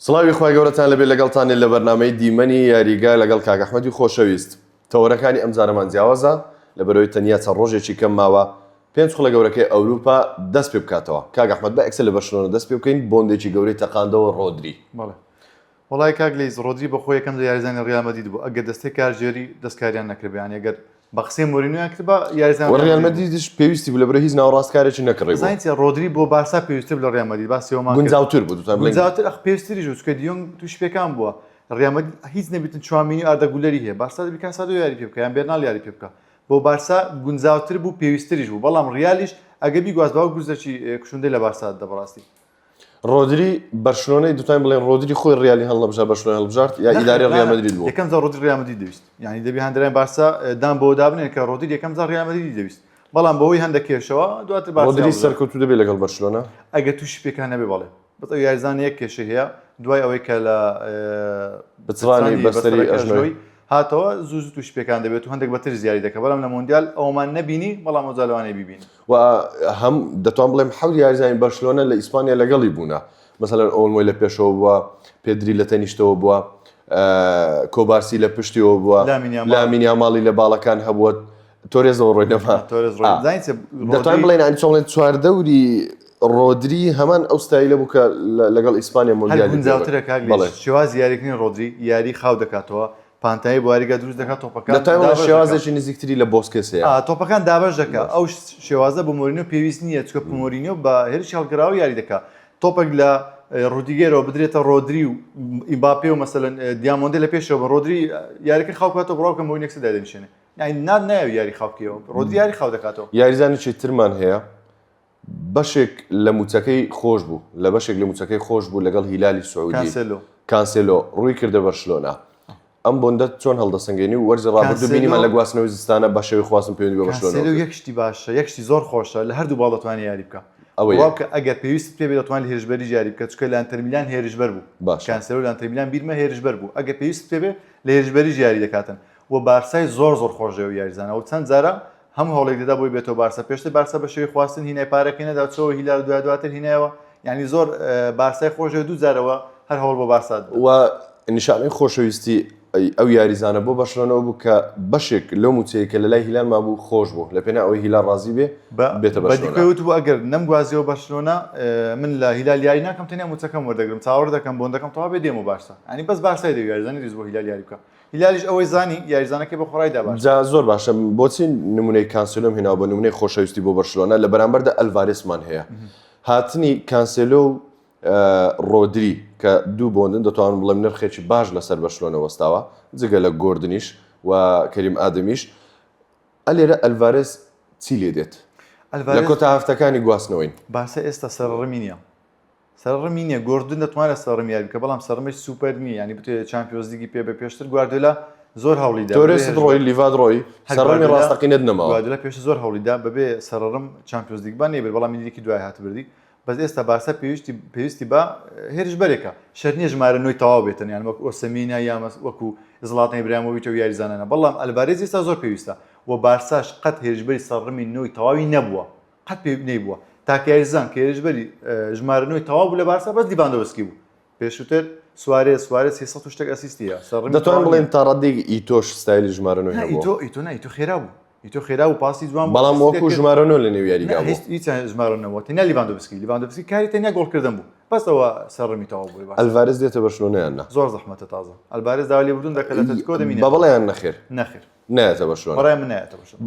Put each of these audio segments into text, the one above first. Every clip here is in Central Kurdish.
سڵاوی خۆی گەورەتان لەبێت لەگەڵتان لە بەرنامەی دیمەنی یاریگا لەگەڵ کاک ئەحمەدی خۆشەویست. تەوەرەکانی ئەم جارەمان جیاوازە لەبەرەوەی تەنیا چەند ڕۆژێکی کەم ماوە پێنج خۆڵە گەورەکەی ئەوروپا دەست پێ بکاتەوە. کاک ئەحمەد بە ئەکسە لە بەرشلۆنە دەست پێ بکەین بۆندێکی گەورەی تەقاندەوە ڕۆدری. بەڵێ وڵای کاک لیز ڕۆدری بە خۆی یەکەم جار یاریزانی ڕیال مەدرید بوو. ئەگەر دەستەی کارژێری دەستکاریان نەکردیان ئەگەر بە قسەی مۆرینیۆیان کرد بە یاریزانی ڕیال مەدریدیش پێویستی بوو لەبەرەوەی هیچ ناوەڕاستکارێکی نەکڕی بوو. زانیتی ڕۆدری بۆ بارسا پێویستە بە ڕیال مەدرید باسی ئەومان گونجاوتر بوو دوتان بڵێن. گونجاوتر پێویستیش بوو چونکە دیۆنگ تووش پێکان بووە. ڕیال مەدرید هیچ نەبێتن چوامینی ئاردە گولەری هەیە. بارسا دەبی کاسادۆ یاری پێ بکە یان بێرنال یاری پێ بکە. بۆ بارسا گونجاوتر بوو پێویستریش بوو. بەڵام ڕیالیش ئەگە بیگواز باو گوزەکی کوشندەی لە بارسا دەبڕاستی. ڕۆدری بەرشلۆنەی دوتان بڵێن ڕۆدری خۆی ڕیالی هەڵبژار بەرشلۆنە هەڵبژارد یا ئیداری ڕیال مەدرید بوو. یەکەم جار ڕۆدری ڕیال مەدرید دەویست. یعنی دەبی هەندێک بارسا دام بۆ دابنێن کە ڕۆدری یەکەم جار ڕیال مەدرید دەویست. بەڵام بەوەی هەندێک کێشەوە دواتر بارسا ڕۆدری سەرکەوتوو دەبێت لەگەڵ بەرشلۆنە ئەگە تووشی پێکان نەبێ بەڵێ. بەڵێ یاریزانە یەک کێشە هەیە دوای ئەوەی کە لە بچڕانی بەستەری ئەژنۆی هاتەوە زوو تووشی پێکان دەبێت و هەندێک بەتر زیاری دەکە. بەڵام لە مۆندیال ئەومان نەبینی بەڵام ئەوجالوانەی ببینی. و هەم دەتوان بڵێم حەوت یاریزانی بەرشلۆنە لە ئیسپانیا لەگەڵی بوونە. مثلەن ئۆلمۆی لە پێشەوە بووە، پێدری لە تەنیشتەوە بووە، کۆبارسی لە پشتیەوە بووە، لامین یاماڵی لە باڵەکان هەبووە، تۆرێزەوە ڕۆی نەما. دەتوان بڵێن ئەنی چۆڵێن چواردەوری ڕۆدری هەمان ئەو ستایلە بوو کە لەگەڵ ئیسپانیا مۆندیالی گونجاوترە کاک شێواز یاریکردنی ڕۆدری یاری خاو دەکاتەوە پانتایی بۆ یاریگا دروست دەکات تۆپەکان دەتوانێت شێوازێکی نزیکتری لە بۆسکێس هەیە تۆپەکان دابەش دەکات. ئەو شێوازە بە مۆرینیۆ پێویست نییە چکە مۆرینیۆ بە هێرشی هەڵگراوی یاری دەکات. تۆپێک لە ڕودیگەرەوە بدرێتە ڕۆدری و ئیمباپێ و مەسەلەن دیامۆندێ لە پێشەوە بە ڕۆدری یاریەکە خاو کاتەوە بڕاوکە مۆرینیۆ کەسە دادەنیشێنێ. یعنی نایە یاری خاوکەوە ڕۆدری یاری خاو دەکاتەوە. یاریزانێکی ترمان هەیە بەشێک لە موچەکەی خۆش بوو لە بەشێک لە موچەکەی خۆش بوو لەگەڵ هیلالی سعودی کانسێلۆ ڕووی کردە بەرشلۆنە. ئەم بۆندە چۆن هەڵدەسەنگێنی و وەرزی ڕابردوو بینیمان لە گواستنەوەی زستانە بە شێوەی خواستن پەیوەندی بە بەرشلۆنە. یەکشتی باشە یەکشتی زۆر خۆشە لە هەردوو باڵ دەتوانێت یاری بکە. ئەوە ئەگەر پێویست پێ دەتوانێت هێرشبەری یاری بکە چکە لە ئەنتەر میلان هێرشبەر بوو. کانسێلۆ لە ئەنتەر میلان بیرمە هێرشبەر بوو. ئەگەر پێویست پێ لە هێرشبەری یاری دەکاتن و بارسای زۆر خۆشەوە یاریزانە و چەند جارە هەموو هەوڵێک دەدا بۆی بێتەوە بارسا پێشتر بارسا بە شێوەی خواستن هینای پارەکەی نەداوچەوە هیلال دواتر هینایەوە. یعنی زۆر بارسای خۆشەوە دوو جارەوە هەر هەوڵ بۆ بارسا و نیشانەی خۆشەویستی ئەو یاریزانە بۆ بەرشلۆنەوە بوو کە بەشێک لەو موچەیە کە لە لای هیلال مابوو خۆش بوو لە پێنا ئەوەی هیلال ڕازی بێ بێتە بەرشلۆنە. بەدیکەوت بوو ئەگەر نەمگوازیەوە بەرشلۆنە من لە هیلال یاری ناکەم تەنیا موچەکەم وەردەگرم چاوەڕ دەکەم بۆندەکەم تەواو بێ دێمە بارسا. ینی بەس بارسای دەوێت یاریزانی ریز بۆ هیلال یاری بکە. هیلالیش ئەوەی زانی یاریزانەکەی بە خۆڕای داباش. زۆر باشە بۆچی نمونەی کانسێلۆم هێناوە بە نمونەی خۆشەویستی بۆ بەرشلۆنە لە بەرامبەردا ئەلڤارێسمان هەیە. هاتنی کانسێلۆ و ڕۆدری کە دوو بۆندن دەتوانم بڵێم نرخێکی باش لەسەر بەرشلۆنە وەستاوە جگە لە گۆردنیش و کەریم ئادەمیش. ئەلێرە ئەلڤارێس چی لێ دێت لە کۆتا هەفتەکانی گواستنەوەین؟ باسە ئێستا سەرڕمی نییە. سەرڕمی نییە گۆردن دەتوانێت سەرڕمی یاری بکە بەڵام سەرڕمەی سوپەر نییە. ینی بتوێت چامپیۆنز لیگی پێ بە پێشتر گواردیۆلا زۆر هەوڵی دا. تۆرێس ڕۆی لیڤاد ڕۆی سەرڕمی ڕاستەقینە نەماوە. گواردیۆلا پێشتر زۆر هەوڵی دا بەبێ سەرڕم چامپیۆنز لیگ بان نێبێت بەڵام لیگی دوای هات بردی. بەس ئێستا بارسا پێویستی بە هێرشبەرێکە شەرط نییە ژمارە نوێی تەواو بێتن یان وەکو ئۆسەمینە یا وەکو زڵاتان ئیبراهیمۆڤیچ و یاریزانانە. بەڵام ئەلڤارێز ئێستا زۆر پێویستە و بارساش قەت هێرشبەری سەرڕمی نوێی تەواوی نەبووە قەت پێ نەیبووە تاکە یاریزان کە هێرشبەری ژمارە نوێی تەواو بوو لە بارسا بەس لیڤاندۆڤسکی بوو. پێشووتر سوارێز 300 شتێک ئەسیستیە. دەتوانین بڵێن تا ڕادێکی ئیتۆش ستایلی ژمارە نوێی هەبووە. ئیتۆ خێرا بوو. ئیتۆ خێرا و پاسی جوان بەڵام وەکو ژمارە نوێ لە نێو یاریگا بوو. هیچ ژمارە نەبووە تەنیا لیڤاندۆڤسکی کاری تەنیا گۆڵکردن بوو بەس ئەوە سەرڕمی تەواو بووی. ئەلڤارێز دێتە بەرشلۆنە یان نە؟ زۆر زەحمەتە تازە. ئەلڤارێز داوای لێبوردن دەکات لە ئەتلێتیکۆ دەمینێت. بە بەڵێ یان نەخێر؟ نەخێر نایەتە بەرشلۆنە. بەڕای من نایەتە بەرشلۆنە.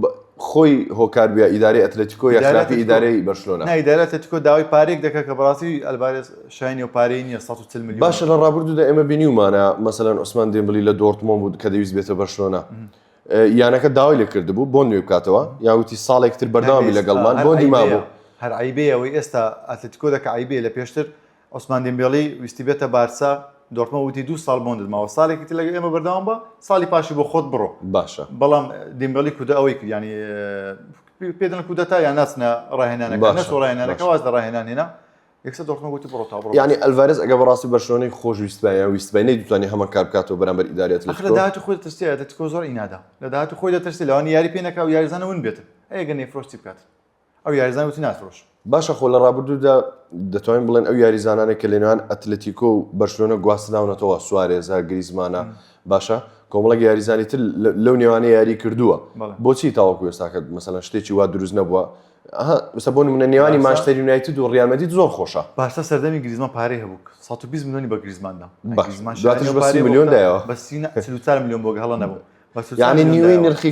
خۆی هۆکار بیا ئیدارەی ئەتلێتیکۆ یا خراپی ئیدارەی بەرشلۆنە؟ نا ئیدارەی ئەتلێتیکۆ داوای پارێک دەکات کە بەڕاستی ئەلڤارێز شاینی و پارەی نییە 140 میلیۆن. باشە لە ڕابردوودا ئێمە بینیومانە مەسەلەن عوسمان دێمبەلی لە دۆرتمۆند بوو کە دەویست بێتە بەرشلۆنە. یانەکە داوای لێ کردبوو بۆ نوێ بکاتەوە یاوتی ساڵێکتر بەردەوامی لەگەڵمان بۆندی مابوو. هەر عیبێ ئەوەی ئێستا ئەتلێتیکۆ دەکە عیبێ لە پێشتر عوسمان دێمبێلی ویستی بێتە بارسا دۆرتمۆند وتی 2 ساڵ بۆندت ماوە ساڵێکی تر لەگەڵ ئێمە بەردەوام بە ساڵی پاشی بۆ خۆت بڕۆ. باشە بەڵام دێمبێلی کودە ئەوەی کرد ینی پێدەن کودەتا یان ناچنە ڕاهێنانەکە نەچۆ ڕاهێنانەکە واز لە ڕاهێنان هێنا یەکسەر دۆرتمۆند گوتی بڕۆ تا بڕۆ. یعنی ئەلڤارێز ئەگە بەڕاستی بەرشلۆنەی خۆش ویستبای نەیدوتوانی هەمان کار بکاتەوە بەرامبەر ئیداری ئەتلێتیکۆ. لە داهاتوو خۆی دەترسێ ئەتلێتیکۆ زۆر ئینادا لە داهاتوو خۆی دەترسێ لەوانی یاری پێ نەکا و یاریزانە ون بێتن ئەگە نەیفرۆشتی بکات ئەو یاریزان وتی ناتفرۆش. باشە خۆ لە ڕابردوودا دەتوانین بڵێن ئەو یاریزانانێک کە لەنێوان ئەتلەتیکۆ و بەرشلۆنە گواستناونەتەوە سوارێزە گریزمانە باشە کۆمەڵێک یاریزانی تر لەو نێوانە یاری کردووە بۆچی تاوەکو ئێستاکە مەسەلەن شتێکی وا دروست نەبووە ئێستا بۆ نمونە نێوانی مانچستەر یونایتد و ڕیال مەدرید زۆر خۆشە بارسا سەردەمی گریزمان پارەی هەبوو 120 میلیۆنی بە گریزماندا دواتر بە 30 میلیۆن دایەوە بە 34 میلیۆن بۆ هەڵە نەبوو یعنی نیوەی نرخی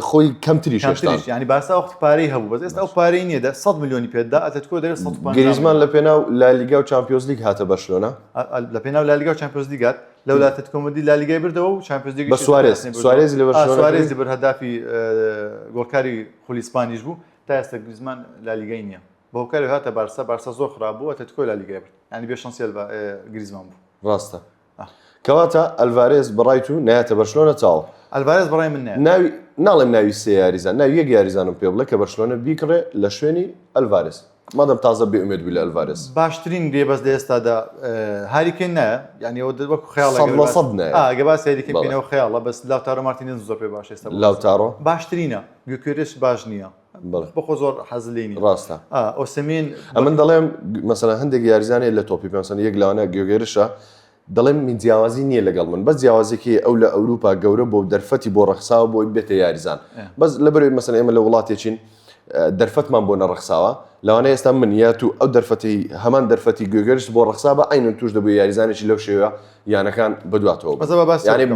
خۆی کەمتری شەشتان ینی باسا وەختی پارەی هەبوو بەس ئێستا ئەو پارەی نییە دە 100 میلیۆنی پێدا ئەتلتیکۆ دەرێت 150 گریزمان لە پێناو لالیگا و چامپیۆنز لیگ هاتە بەرشلۆنە لە پێناو لالیگا و چامپیۆنز لیگات لەو ئەتلتیکۆمەدی لالیگای بردەوە و چامپیۆنز لیگ بە سوارێز لە بەرشلۆنە سوارێز بر هەدافی گۆڵکاری خولی ئیسپانیش بوو تا ئێستا گریزمان لالیگای نییە بە هۆکاری هاتە بارسا زۆر خراپ بوو ئەتلتیکۆ لالیگای برد ینی بێ شانسی گریزمان بوو ڕاستە کەواتە ئەلڤارێز بەڕایت و نایەتە بەرشلۆنە چاوە ئەلڤارێز بەڕای من ناوی ناڵێم ناوی سێ یاریزان ناوی یەک یاریزانم پێ بڵێ کە بەرشلۆنە بیکڕێ لە شوێنی ئەلڤارێز مادەم تازە بێئومێد بووی لە ئەلڤارێز باشترین گرێبەست لە ئێستادا هاریکێن نایە ینی ئەوە وەکو خەیاڵە گە باسی هاریکێن پێینەوە خەیاڵە بەس لاوتارۆ مارتینێز زۆر پێ باش ئێستا لاوتارۆ باشترینە گوێکوێرش باش نییە بەخۆ زۆر حەز لێ نیە ڕاستە ئۆسەمین ئەمن دەڵێم مەسەلەن هەندێک یاریزانێ لە تۆپی پێنسەن یەک لەوانە گوێگێرشە دەڵێم من جیاوازی نییە لەگەڵ من بەس جیاوازێکی ئەو لە ئەوروپا گەورە بۆ دەرفەتی بۆ ڕەخساوە بۆی بێتە یاریزان بەس لەبەرەوەی مەسەلەن ئێمە لە وڵاتێکین دەرفەتمان بۆ نەڕەخساوە لەوانەیە ئێستا من یا تو ئەو دەرفەتی هەمان دەرفەتی گوێگەرش بۆ ڕەخسا بە ئاینن توش دەبوو یاریزانێکی لەو شێوە یانەکان بەدواتەوە ینی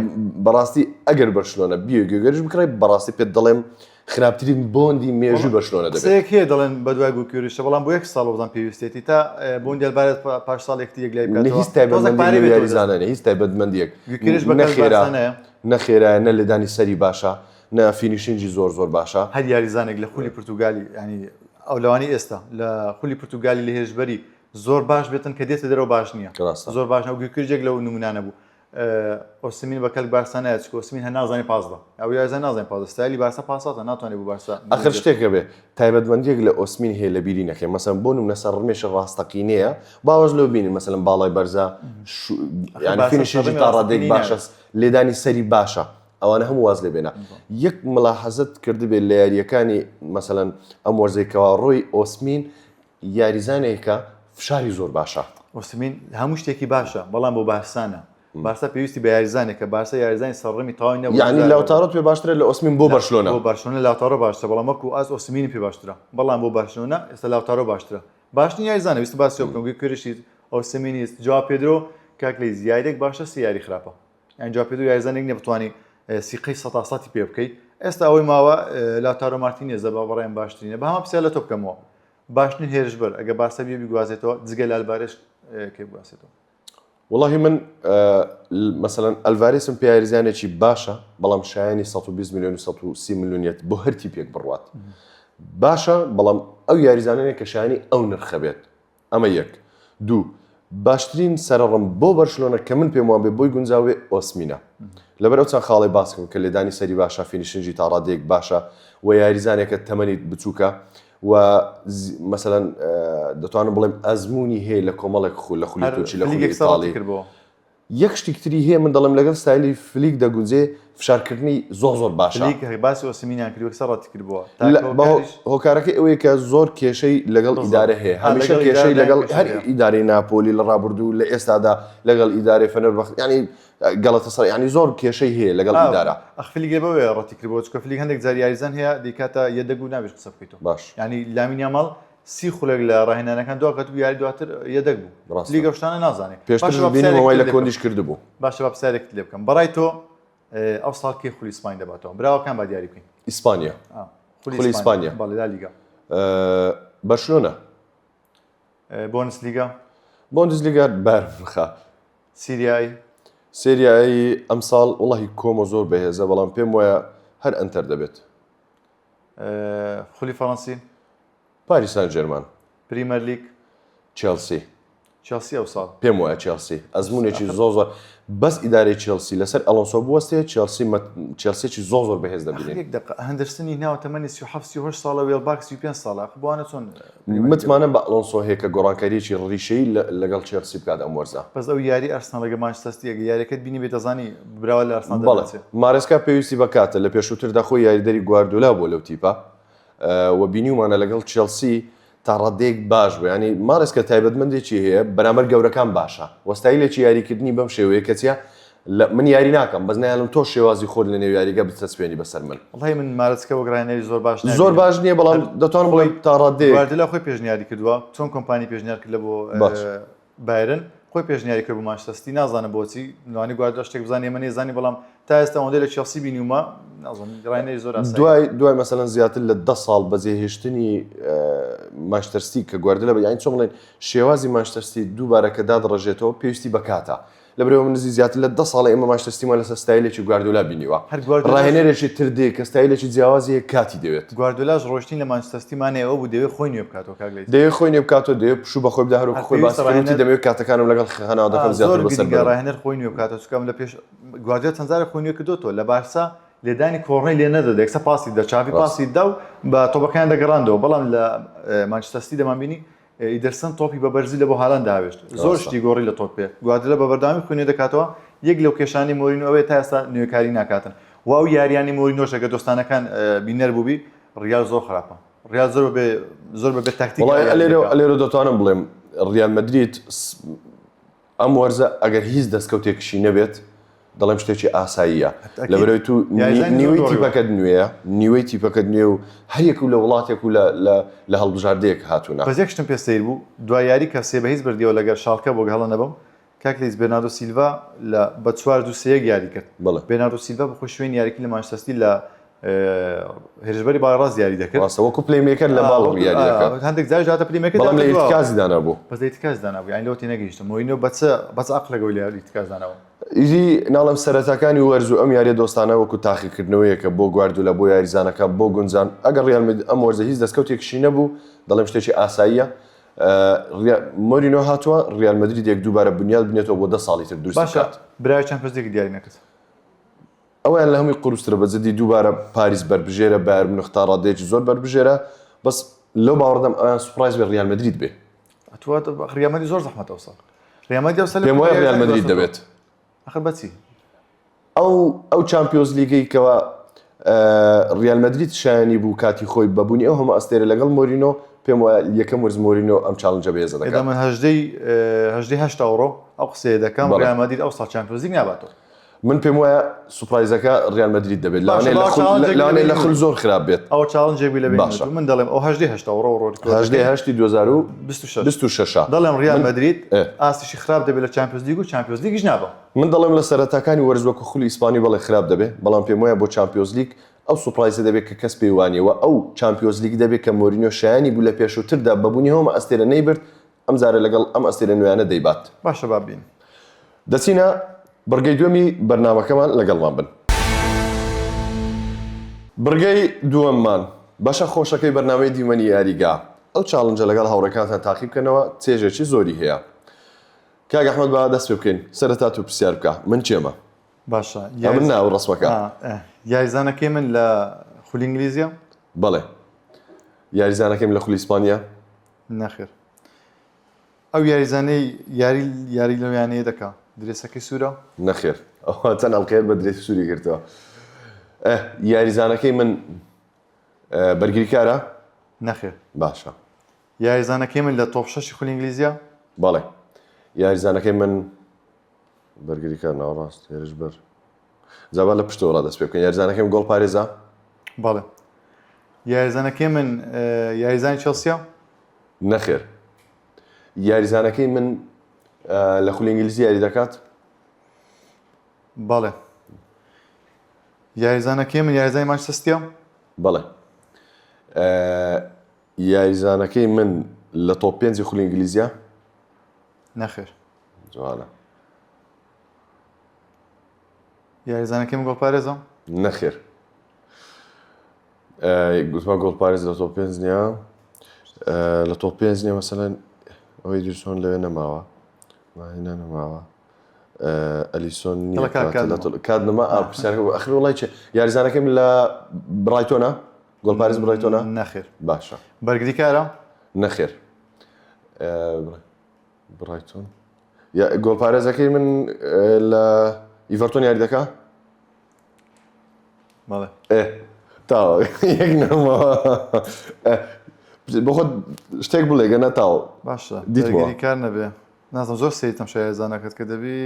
بەڕاستی ئەگەر بەرشلۆنە بیە گوێگەرش بکڕێ بەڕاستی پێت دەڵێم خراپترین بۆندی مێژوی بەرشلۆنە دەبێت هەیە دەڵێن بەدوای گوێگەریشە بەڵام بۆ یەک ساڵ وەزان پێویستێتی تا بۆندی ئەلڤارێز پاش ساڵێکی یەک لای بکاتەوە هیچ تایبەتمەندی یاریزانە هیچ تایبەتمەندیەک نەخێرایە نە لەدانی سەری باشە نە فینیشینجی زۆر باشە هەر یاریزانێک لە خولی پورتوگالی ینی ئەو لەوانی ئێستا لە خولی پورتوگالی لە هێژبەری زۆر باش بێتن کە دێتە دەرەوە باش نییە زۆر باش ئەو گوێکرێک لەو نمونانە بوو ئۆسمین بە کەلک بارسانایەت ئۆسمین هەر نازانی پازدا ئەو یاریزان نازانی پاز ستایلی بارسا پاساتە ناتوانێت بۆ بارسا ئەخر شتێکە بێ تایبەتمەندیەک لە ئۆسمین هەیە لە بیری نەکەی مەسەن بۆ نمونە سەر ڕمێشە ڕاستەقینەیە باوەش لەو بینی مەسەلەن باڵای بەرزە ینی فینیشینجی تا ڕادێک باشە لێدانی سەری باشە ئەوانە هەموو واز لێ بێنە یەک ملاحەزت کردبێ لە یاریەکانی مەسەلەن ئەم وەرزێکەوە ڕۆی ئۆسمین یاریزانێکە فشاری زۆر باشە ئۆسمین هەموو شتێکی باشە بەڵام بۆ بارسانە بارسا پێویستی بە یاریزانێکە بارسا یاریزانی سەرڕەمی تاوای نەبوو یعنی لاوتارۆ پێ باشترە لە ئۆسمین بۆ بەرشلۆنە بۆ بارشلۆنە لاوتارۆ باشترە بەڵام وەکو ئاز ئۆسمینی پێ باشترە بەڵام بۆ بارشلۆنە ئێستا لاوتارۆ باشترە باشترین یاریزانە ویست باسی بکەم گوێکوێرشی ئۆسمینیست جواب پێدرۆ کاکلی زیادێک باشە سیاری خراپە یان جواب پێدرۆ یاریزانێک نییە بتوانانی سیقەی سەتاساتی پێ بکەیت ئێستا ئەوەی ماوە لاوتارۆ مارتینێز بە بەڕێم باشترینە بە هەمە پرسیار لە تۆ بکەمەوە باشترین هێرشبەر ئەگە بارسا بێ بیگوازێتەوە جگە لە ئەلڤارێز کێ بگوازێتەوە والله من مثلا ئەلڤارێزم پێ یاریزانێکی باشە بەڵام شایانی 120 میلیۆن 130 میلیۆنیەت بۆ هەرتی پێک بڕوات باشە بەڵام ئەو یاریزانانێک کە شایانی ئەو نرخە بێت ئەمە یەک دوو باشترین سەرڕم بۆ بەرشلۆنە کە من پێم وان بێ بۆی گونجاوێ ئۆسمینە لەبەر ئەو چەند خاڵی باسکەم کە لێدانی سەری باشە فینیشینجی تا ڕادێک باشە و یاریزانێکە تەمەنی بچووکە و مەسەلەن دەتوانم بڵێم ئەزمموی هەیە لە کۆمەڵێک لە خولی تورکی لە خولی ئیتاڵی یەک شتێکتری هەیە من دەڵێم لەگەڵ ستایلی فلیک دەگونجێ فشارکردنی زۆر باشە باسی ئۆسمینیان کردووە سەڕاتی کردبووە هۆکارەکەی ئەوەیە کە زۆر کێشەی لەگەڵ ئیدارە هەیە هەمیشە کێشەی لەگەڵ هەر ئیدارەی ناپۆلی لە ڕابردوو لە ئێستادا لەگەڵ ئیدارەی فەنەربەخت ینی گەڵەتەسەر ینی زۆر کێشەی هەیە لەگەڵ ئیدارە ئەخفلیگە بەوەیە ڕەتی کردبووە چکە فلیک هەندێک جار یاریزان هەیە دیکاتە یەدەگو نابێت قسە بکەیتەوە باش ینی لامینیا ماڵ سی خولێک لە ڕاهێنانەکان دوکات و یاری دواتر یەدەگ بوو لیگە شتانە نازانێت پێشتر بینیمەوەی لە کۆندیش کردبوو باشە بە پرسیارێک لێ بکەم بەڕای تۆ ئەو ساڵ کێ خولی ئیسپانیا دەباتەوە براوەکان با دیاری بکەین ئیسپانیا خولی ئیسپانیا بەڵێ لا لیگا بەرشلۆنە بۆندسلیگا بۆندسلیگا بەرخە سریایی ئەم ساڵ وڵی کۆمە زۆر بەهێزە بەڵام پێم وایە هەر ئەنتەر دەبێت خولی فەڕەنسی پاریس سان ژێرمان پریمەر لیگ چێلسی ئەو ساڵ پێم وایە چێلسی ئەزمونێکی زۆر بەس ئیدارەی چێلسی لەسەر ئەلۆنسۆ بوەستێ چێلسیێکی زۆر بەهێز دەبینێت هەندرسنی ناوە تەمەنی 37 ساڵە وێڵباک 35 ساڵە بوانە چۆن متمانە بە ئەلۆنسۆ هەیە کە گۆڕانکاریی ڕیشەی لەگەڵ چێلسی بکات ئەم وەرزە بەس ئەو یاری ئەرسناڵەگە مانچستەر یاریەکەت بینی بێت دەزانی براوە لە ئەرسنال مارێسکا پێویستی بکاتە لە پێشووتردا خۆی یاریدەری گواردیۆلا بۆ لەو تیپە و بینیومانە لەگەڵ چێلسی تا ڕادێک باش بوو ینی مارسکە تایبەتمەندێکی هەیە بەرامبەر گەورەکان باشە وەستایلێکی یاریکردنی بەم شێوەیە کەچە من یاری ناکەم بەس نایڵم تۆ شێوازی خۆر لە نێو یاریگە بتەسپێنی بەسەر من وڵی من مارسکە وەگرانێری زۆر باش نییە بەڵام دەتوان بڵێ تا ڕادێک گواردیۆلا خۆی پێشنیاری کردووە چۆن کۆمپانی پێشنیار کرد لە بۆ بایرن خۆی پێشنیاری کرد بۆ مانچستەر نازانە بۆچی نوانی گواردیۆلا شتێک بزانێ من نێزانی بەڵام تا ئێستا ئەوەندە لە چێلسی بینیومە نازانم گرانێری زۆر دوای مەسەلەن زیاتر لە 10 ساڵ بەجێهێشتنی مانچستەر سیتی کە گواردیۆلا یانی چۆن بڵێن شێوازی مانچستەر سیتی دووبارە کە دادڕژێتەوە پێویستی بکاتە لەبرەوە من نزی زیاتر لە 10 ساڵی ئێمە مانچستەر سیتیمان لەسەر ستایلێکی گواردیۆلا بینیوە ڕاهێنەرێکی تر دێ کە ستایلێکی جیاوازی کاتی دەوێت گواردیۆلاش ڕۆشتین لە مانچستەر سیتیمانەوە بوو دەوێت خۆی نوێ بکاتەوە کاگلێت دەوێت خۆی نوێ بکاتەوە دەوێت پشوو بە خۆی بداهرۆ خۆی باسکەوتی دەمەوێت کاتەکانم لەگەڵ خەناوادەکەم زیاتر بەسەر بێت ڕاهێنەر خۆی نوێ بکاتەوە چکەم لە پێش گواردیۆلا چەند جارێک خۆی نوێ کردوتەوە لە بارسا لێدانی کۆڕنەی لێ نەدەدا یەکسە پاسی دا چاوی پاسی دا و بە تۆپەکان دەگەڕاندەوە بەڵام لە مانچستەر سیتی دەمانبینی ئیدەرسن تۆپی بە بەرزی لە بۆ هالاند داوێشت زۆر شتی گۆڕی لە تۆپ پێ گواردیۆلا بە بەردەوامی خۆی نوێ دەکاتەوە یەک لەو کێشانی مۆرینۆ ئەوەیە تا ئێستا نوێکاری ناکاتن واو یاریانی مۆرینۆش ئەگە دۆستانەکان بینەر بووبی ڕیال زۆر خراپە ڕیال زۆر بەبێ تاکتیک لێرە دەتوانم بڵێم ڕیال مەدریت ئەم وەرزە ئەگەر هیچ دەستکەوتێکشی نەبێت دەڵێم شتێکی ئاساییە لەبەرەوەی تو نیوەی تیپەکەت نوێیە نیوەی تیپەکەت نوێ و هەریەک و لە وڵاتێک و لە هەڵبژاردەیەک هاتوونە بەزێک شتم پێ سەیر بوو دوای یاری کە سێ بە هیچ بردیەوە لەگەر شالکە بۆ هەڵە نەبم کاکلیس بێرناردۆ سیلڤا لە بە 4-2-3 یاری کرد بێرناردۆ سیلڤا بە خۆی شوێن یاریکی لە مانچستەر سیتی لە هێرشبەری باڕاز یاری دەکرد وەکو پلەیمێکەر لە باڵ یاری دەکرد هەندێک جار هاتە پلەیمێکەر بەڵام لە ئیرتکازی دانابوو بەس لە ئیرتکاز دانابوو یانی لەوەتی نەگەیشتم مۆرینۆ بەچ عەقلەگەوەی لە ئیرتکاز داناوە ئیزی ناڵم سەرەتاکانی وەرز و ئەم یاریە دۆستانە وەکو تاقیکردنەوەیەکە بۆ گواردیۆلا بۆ یاریزانەکە بۆ گونجان ئەگەر ڕیال مەدرید ئەم وەرزە هیچ دەستکەوتێکشی نەبوو دەڵێم شتێکی ئاساییە مۆرینۆ هاتووە ڕیال مەدرید یەک دووبارە بنیاد بنێتەوە بۆ 10 ساڵی تر دروست بکات برای چەمپیۆنز لیگ دیاری نەکرد ئەویان لە هەمووی قورسترە بەجددی دووبارە پاریس بەربژێرە بایر مونیخ تا ڕادەیەکی زۆر بەربژێرە بەس لەو باوەڕدەم ئەویان سوپرایز بە ڕیال مەدرید بێ ڕیال مەدرید زۆر زەحمەتە ئەوساڵ ڕیال مەدرید پێم وایە ڕیال مەدرید دەبێت ئەخر بەچی ئەو چامپیۆنز لیگەی کەوە ڕیال مەدرید شایانی بوو کاتی خۆی بەبوونی ئەو هەموو ئەستێرە لەگەڵ مۆرینۆ پێم وایە یەکەم وەرز مۆرینۆ ئەم چالنجە بێزە دەکات من هەژدەی 8 ئەوڕۆ ئەو قسەیە دەکەم ڕیال مەدرید ئەو ساڵ چامپیۆنز لیگ ناباتەوە من پێم وایە سوپرایزەکە ڕیال مەدرید دەبێت لەوانەیە لە خول زۆر خراپ بێت ئەو چالنجێک لە بێت من دەڵێم ئەو هەژدەی 8 ئەوڕۆ 2026 دەڵێم ڕیال مەدرید ئاستیشی خراپ دەبێت لە چامپیۆنز لیگ و چامپیۆنز لیگش نابە من دەڵێم لە سەرەتاکانی وەرز وەکو خولی ئیسپانی بەڵێ خراپ دەبێت بەڵام پێم وایە بۆ چامپیۆنز لیگ ئەو سوپرایزە دەبێت کە کەس پێیوانیەوە ئەو چامپیۆنز لیگ دەبێت کە مۆرینۆ شایانی بوو لە پێشووتردا بەبوونی هەموو ئەستێرە نەیبرد ئەم جارە لەگەڵ ئەم ئەستێرە نوێیانە دەیبات باشە بابین دەچینە بڕگەی دووەمی بەرنامەکەمان لەگەڵمان بن بڕگەی دووەممان بەشە خۆشەکەی بەرنامەی دیمەنی یاریگا ئەو چاڵنجە لەگەڵ هاوڕێکاتان تاقی بکەنەوە چێژێکی زۆری هەیە کاک ئەحمەد با دەست پێ بکەین سەرەتا تو پرسیار بکە من چێمە باشە من ناو ڕسمەکە یاریزانەکەی من لە خولی ئینگلیزیە بەڵێ یاریزانەکەیم لە خولی ئیسپانیا نەخێر ئەو یاریزانەی یاری لەویانەیە دەکا درێسەکەی سوورە نەخێر ئەوە چەند ئەڵقەیە بە درێسی سووری گرتەوە یاریزانەکەی من بەرگریکارە نەخێر باشە یاریزانەکەی من لە تۆپ 6 خولی ئینگلیزیە بەڵێ یاریزانەکەی من بەرگریکار ناوەڕاست هێرش بەر جابا لە پشتەوە دەست پێ بکەین یاریزانەکەیم گۆڵ پارێزە بەڵێ یاریزانەکەی من یاریزانی چێلسیە نەخێر یاریزانەکەی من لە خولی ئینگلیزی یاری دەکات بەڵێ یاریزانەکەی من یاریزانی مانچستەر سیتیە بەڵێ یاریزانەکەی من لە تۆپ 5 خولی ئینگلیزیە نەخێر جوانە یاریزانەکەی من گۆڵ پارێزە نەخێر گوتمان گۆڵ پارێز لە تۆپ 5 نییە لە تۆپ 5 نییە مەسەلەن ئەوەی دیرسۆن لەوێ نەماوە ماهینە نەماوە ئەلیسۆن نییە کات نەما ئەخر وڵای چێ یاریزانەکەم لە برایتۆنە گۆڵ پارێز برایتۆنە نەخێر باشە بەرگریکارە نەخێر برایتۆن گۆڵ پارێزەکەی من لە ئیڤەرتۆن یاری دەکا بەڵێ تاو یەکنەوە بخۆت شتێک بڵێ گەنە تاو باشە دیتەوە. دەرگیری کار نەبێ نازم زۆر سەیتم شایەزانەکەت کە دەبی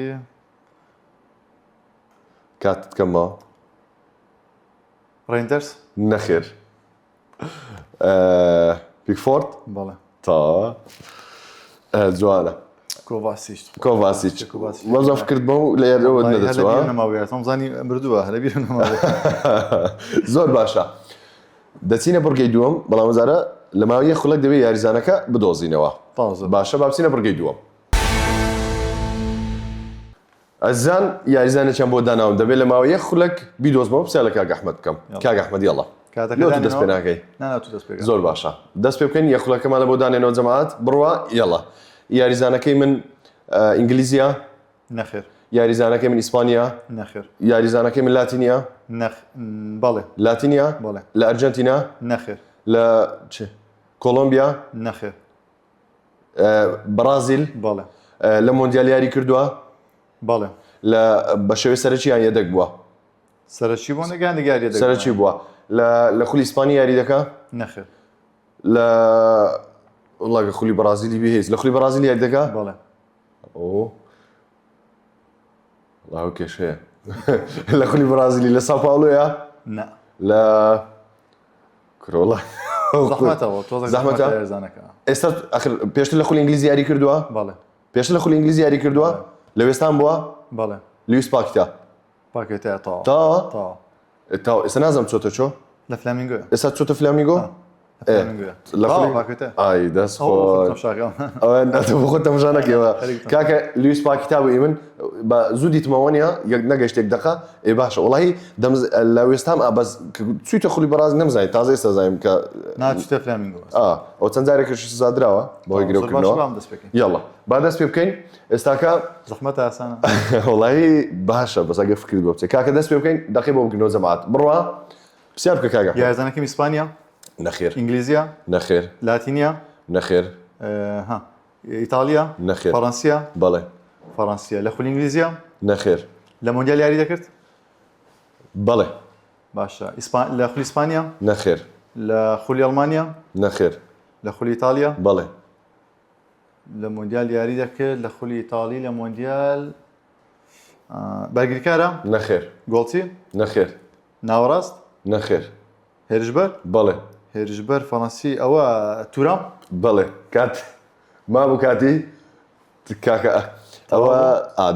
کاتت کەمەوە ڕێندەرس نەخێر پیکفۆرد بەڵێ تا جوانە کۆڤاسیچ کۆڤاسیچ کۆڤاسیچ. وەزەف کرد بەو لە ئێرەوە نەدەچوە نەماوێت زانی بردووە هەلەبیر نەماوێت زۆر باشە دەچینە بڕگەی دووەم بەڵام وەزارە لە ماوەیە خولەک دەبێت یاریزانەکە بدۆزینەوە تازە باشە بابچینە بڕگەی دووەم ئەزان یاریزانێکیان بۆ داناوم دەبێت لە ماوەیە خولەک بیدۆزمەوە پرسیار لە کاک ئەحمەد بکەم کاک ئەحمەد یەڵڵا لۆ دەست پێ ناکەی ناناتو دەست پێ زۆر باشە دەست پێ بکەین یەخولەکەمان لە بۆ دانێنەوە جەماعەت بڕوا یەڵڵا یاریزانەکەی من ئینگلیزیە نەخێر یاریزانەکەی من ئیسپانیا نەخێر یاریزانەکەی من لاتینیا بەڵێ لاتینیا بەڵێ لە ئەرجنتینا نەخێر لە کۆلۆمبیا نەخێر برازیل بەڵێ لە مۆندیال یاری کردووە بەڵێ لە بە شێوەی سەرەکییان یەدەک بووە سەرچی بۆ نەگەان دەگاری سەرەکی بووە لە خولی ئیسپانی یاری دەکا نەخێر لە وڵاگە خولی بەرازیلی بهێز لە خولی بەرازیل یاری دەکا بەڵێ ئۆ وڵاو کێش هەیە لە خولی بەرازیلی لە ساو پاولۆیە نە لە کرۆڵە زەحمەتەوە تۆزە زەحمەتە؟ زانەکە ئێستا پێشتر لە خولی ئینگلیزی یاری کردووە بەڵێ پێشتر لە خولی ئینگلیزی یاری کردووە لە وێستان بووە بەڵێ لویس پاکیتا پاکێتەیە تاوە تا تاوە ئێستا نازەم چۆتە چۆ لە فلامینگۆ ئێستا چۆتە فلامیگۆ لە خولی پاکێتە ئای دەست خۆ ئەوە بخۆ تەماشا نەکەوە کاکە لویس پاکیتا بووی من بە زوو دیتمەوە نیە یەک نەگەشتێک دەقا ئێ باشە وڵی لە وێستام بەس چویتە خولی بەراز نەمزانین تازە ئێستا زانیم کە ناچتە فلامینگۆ ئەو چەند جارێکش زادراوە بەهۆی گرێکردنەوە دەست پێکەین یاڵە با دەست پێ بکەین ئێستاکە زەحمەتە ئاسانە وڵی باشە بەسەگە فکرت بۆ بچێت کاکە دەست پێ بکەین دەقی بۆ بگرنەوە جەماعەت بڕوا پرسیار بکە کاکە یاریزانەکەم ئیسپانیا نەخێر ئینگلیزیا نەخێر لاتینیا نەخێر ها ئیتالیا نەخێر فەڕەنسیا بەڵێ فەڕەنسیا لە خولی ئینگلیزیا نەخێر لە مۆندیال یاری دەکرد بەڵێ باشە لە خولی ئیسپانیا نەخێر لە خولی ئەڵمانیا نەخێر لە خولی ئیتالیا بەڵێ لە مۆندیال یاری دەکرد لە خولی ئیتالی لە مۆندیال بەرگریکارە نەخێر گۆڵچی نەخێر ناوەڕاست نەخێر هێرشبەر بەڵێ هێرشبەر فەڕەنسی ئەوە تورام بەڵێ کات مابوو کاتی کاکە ئەوە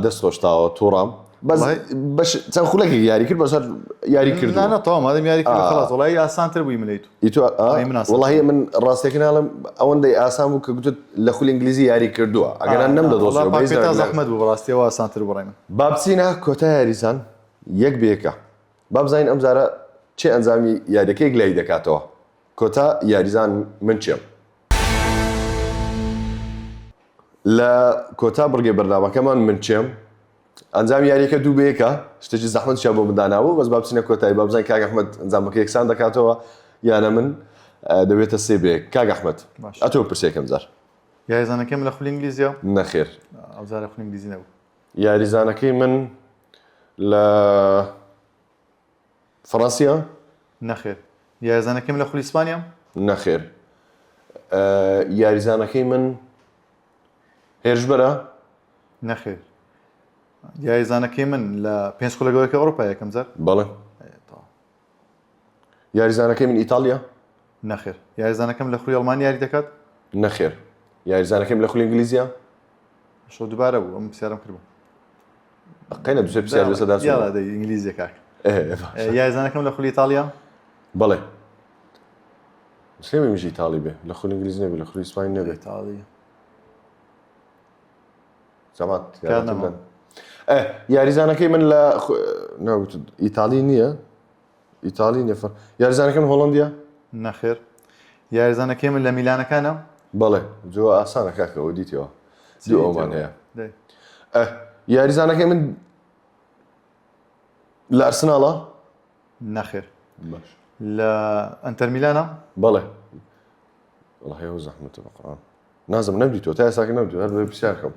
دەست خۆشتاوە تووڕام بەش چەند خولەکی یاری کرد بەسەر یاری کرد نانە تەواو مادەم یاری کرد خلاص وڵی ئاسانتر بووی ملیت وڵی من ڕاستێکی ناڵم ئەوەندەی ئاسان بوو کە گوتت لە خولی ئینگلیزی یاری کردووە ئەگەران نەمدەدۆزیەوە زەحمەت بوو ڕاستیەوە ئاسانتر بڕای من بابچینە کۆتا یاریزان یەک بێکە بابزین ئەم جارە چێ ئەنجامی یاریەکەی گلای دەکاتەوە کۆتا یاریزان من چێم لە کۆتا بڕگەی بەردامەکەمان من چێم ئەنجام یاریەکە دوو بەیەکە شتێکی زەحمەتیان بۆ منداناوە بەس بابچینە کۆتایی بابزین کاک ئەحمەد ئەنجامەکە یەکسان دەکاتەوە یانە من دەبێتە سێ بەیەک کاک ئەحمەد ئەتۆ پرسێکم جار یاریزانەکەم لە خولی ئینگلیزیا نەخێر ئەو جارە خولی ئینگلیزی نەبوو یاریزانەکەی من لە فەڕەنسیا نەخێر یاریزانەکەم لە خولی ئیسپانیا نەخێر یاریزانەکەی من هێرشبەرە نەخێر یاریزانەکەی من لە پێنج خولەگەوەیەکی ئەوروپا یەکەم جار بەڵێ یاریزانەکەی من ئیتالیا نەخێر یاریزانەکەم لە خولی ئەڵمانی یاری دەکات نەخێر یاریزانەکەم لە خولی ئینگلیزیا شۆ دووبارە بوو ئەم پرسیارم کردبوو قەینە دووسێ پرسیار بێسەدا یاڵا دەی ئینگلیزیە کاک یاریزانەکەم لە خولی ئیتالیا بەڵێ سێمی میژی ئیتالی بێ لە خولی ئینگلیزی نەبێ لە خولی ئیسپانی نەبێ ئیتالی جەماعەت یاریزانەکەی من لە ناگوت ئیتالی نییە ئیتالی نێفەر یاریزانەکەم هۆڵندیا نەخێر یاریزانەکەی من لە میلانەکانە بەڵێ جۆ ئاسانە کاکەەوە دیتەوە دوو ئەومان هەیە یاریزانەکەی من لە ئەرسناڵە نەخێر لە ئەنتەر میلانە بەڵێ وڵی ئەو زەحمەتە بەقورآن نازم نەبدیتەوە تا ئێساکە نەبدیتەوە هەر بێ پرسیارکەم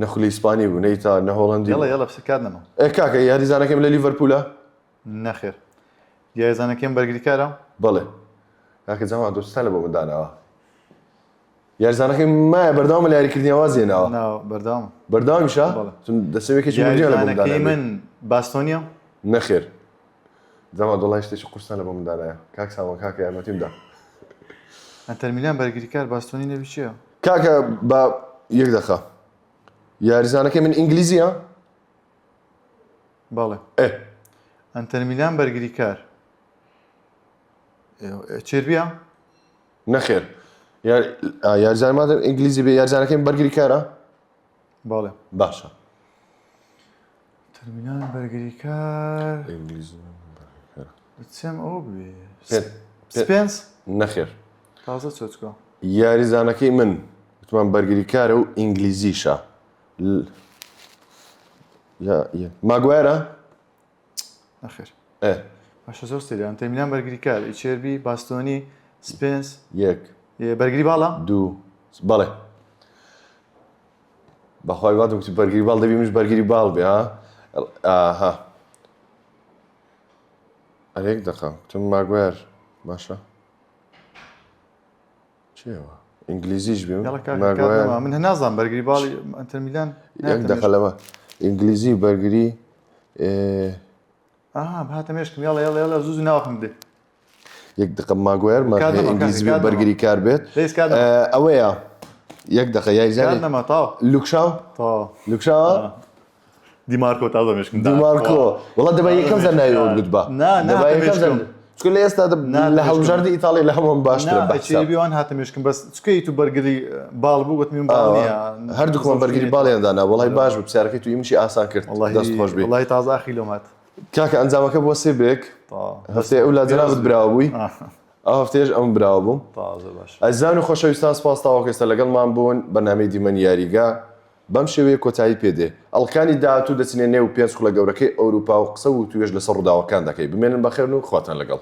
نەخولی ئیسپانی بوو نەی تا نە هۆڵەندی یەڵە پرسیار نەما کاکە یاریزانەکەم لە لیڤەرپولە نەخێر یاریزانەکەم بەرگریکارە بەڵێ کاکە جەماعەت دۆستان لە بۆ مندانەوە یاریزانەکەی مایە بەردەوام لە یاریکردنیەوە زیێنەوە ناو بەردەوام بەردەوامیشە بەڵێ. چون دەسەوێکێکی مردیان لە بۆ یاریزانەکەی مندانە من باستۆنیە نەخێر جەماعەت وەڵای شتێکی قورسان لە بۆ مندانایە کاک ساوان کاکە یارمەتیمدا ئەنتەرمیلان بەرگریکار باستۆنی نەوی چییە؟ کاکە بە یەک دەخە یاریزانەکەی من ئینگلیزیە بەڵێ ئێ ئەنتەرمیلان بەرگریکار چێربیە؟ نەخێر یاریزانمان ئینگلیزی بێ یاریزانەکەی بەرگری کارە بەڵێ باشە ئەنتەرمیلان بەرگریکار ئینگلیزی چێم ئەو بێ پێ- سپێنس نەخێر تازە چۆچکۆ یاریزانەکەی من وتمان بەرگری کارە و ئینگلیزیشە ماگوایرە نەخێر ئێ باشە زۆر سێری ئەنتەرمیلان بەرگریکار چێربی باستۆنی سپێنس یەک بەرگری باڵە؟ دوو بەڵێ بەخوای وات وتی بەرگری باڵ دەبی منش بەرگری باڵ بێ ها ئاها ئەرێک دەقا تم ماگوێر باشە چێوە ئینگلیزیش بێ یاڵە ماگوێر کاکە من نازانم بەرگری باڵی ئەنتەرمیلان یەک دەقە لەمە ئینگلیزی بەرگری ئاها هاتە مێشکم یاڵە یاڵە یاڵە زوو ناوەخم دێ یەک دقە ماگوێر کاتنەما، ئینگلیزی کاتنەما. بەرگری کار بێت لێس کاتنەما. ئەوەیە یەک دقە یاریزانێ نەما تاو لوکشاو تاو لوکشاوە دیمارکۆ تازە مێشکم دیمارکۆ وڵا دەبای یەکەم زەناوی گوت بە نا، دەبای هاتە یەکەم مێشکم. زەن چکە لە ئێستا لە هەڵبژاردی ئیتاڵی لە هەمووان باشترە بەحساب چێبیوان هاتە مێشکم بەس چکەی تو بەرگری باڵ بوو گوتمی من باڵ نییە هەردووکمان بەرگری باڵیاندانا وڵای باش بە پرسیارەکەی تو ئیمشی ئاسان کرد دەست خۆش بێ وڵی تازە ئاخیلۆم هات کاکە ئەنجامەکە بۆ سێ بێک تا هەفتەیە ئەو لا جەنابت براوە بووی ئەو هەفتەیەش ئەم براوە بووم تازە باش ئەزان و خۆشەویستان سپاس تاوەکە ئێستا لەگەڵمان بوون بەنامەی دیمەنی یاریگا بەم شێوەیە کۆتایی پێدێ ئەڵقانی داهاتوو دەچینێ نێو پێنج خوڵە گەورەکەی ئەوروپا و قسە و توێژ لەسەر ڕووداوەکان دەکەی بمێنن بەخێر و خواتان لەگەڵ